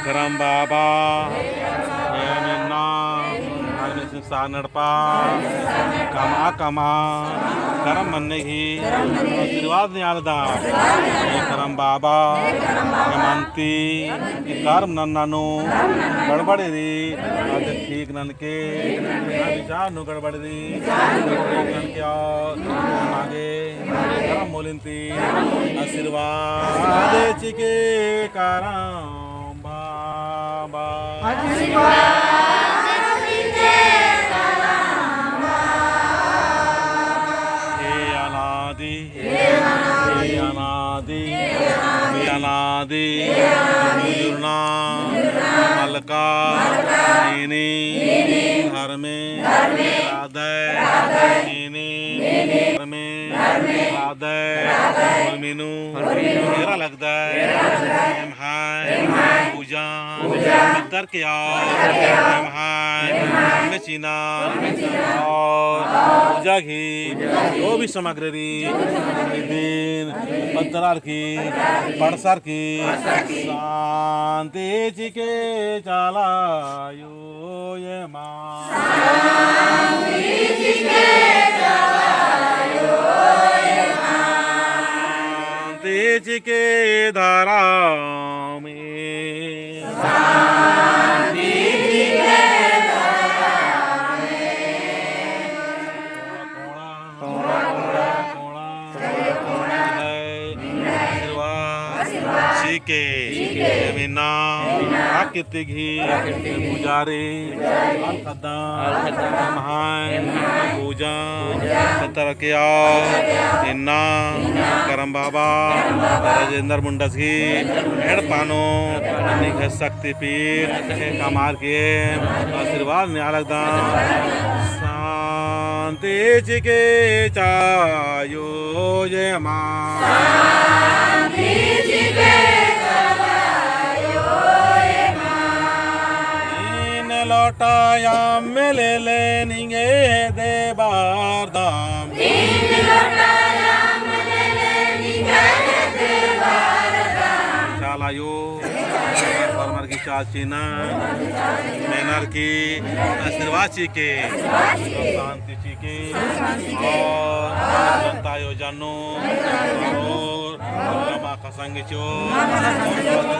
करम बाबा नड़पा कमा कमा करम मन्ने ही आशीर्वाद नियालदा करम बाबा हेमंती करम नन्नानु गड़बड़े दी आज ठीक ननके विचार नु गड़बड़े दी ननके आगे करम मोलिंती आशीर्वाद चिके करम बाबा अनादि मुजुरना मलका नीनी घर में राधे नीनी घर में राधे मीनू मेरा लगता है पूजा मित्र के है चीना और पूजा की जो भी सामग्री दिन पत्थर की पड़सर की शांति जी के चलायो ये माँ शांति जी के धारा में के मीना आकृति घी पुजारी पूजा तरकिया इन्ना करम बाबा राजेंद्र मुंडस की हेड पानो शक्ति पीठ कमार के आशीर्वाद नियालदा शांति जी के चायो ये माँ लौटाया मिले लेंगे दे बार दाम चालायो फॉर्मर की चाचीना मैनर की आशीर्वाद के शांति के और जनता योजनो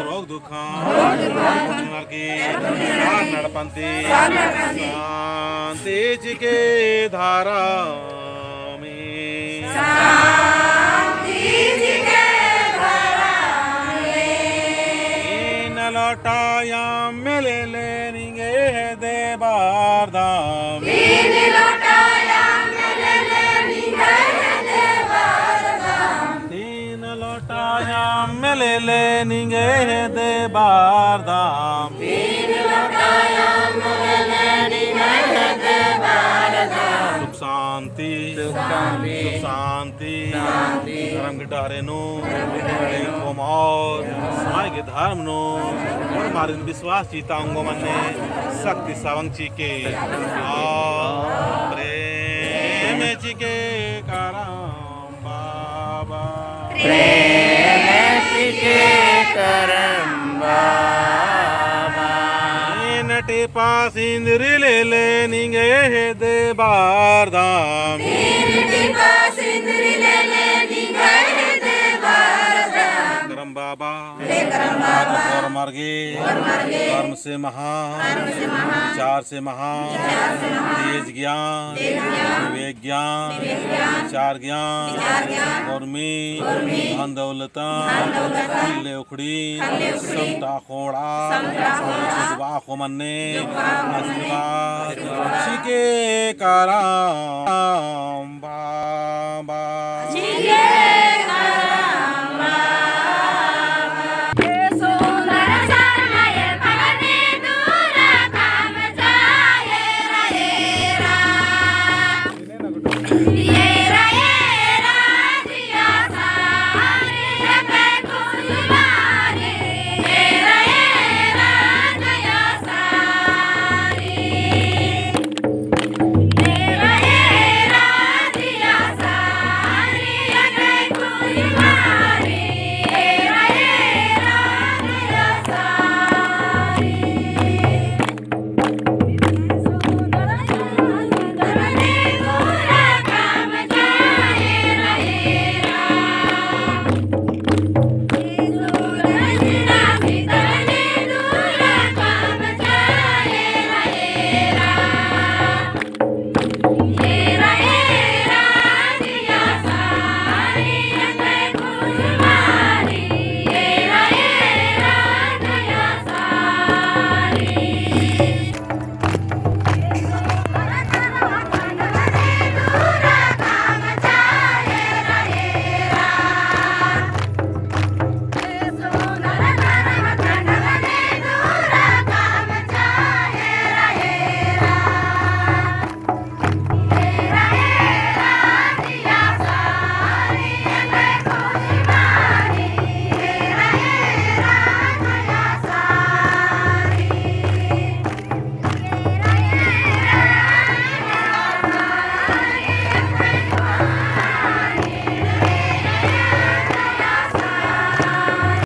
रोग दुख की नड़पंती शांति जी के धारा में न लौटाया मिले लेंगे दे बार दाम मिले लेंगे दे बार दाम सुख शांति धर्म गिटारे नो और समाज के धर्म नो और मारे विश्वास चीताऊंगो मन्ने शक्ति सवंची के प्रेम चिके करम बाबा करम बाबा नटे पास इंद्री ले लेंगे दे बार दाम करम बाबा और मार्गे कर्म से महान विचार से महान तेज ज्ञान विवेक ज्ञान विचार ज्ञान उर्मी धन दौलता ले उखड़ी समता खोड़ा खो मन्ने आशीर्वाद शिके कराम बाबा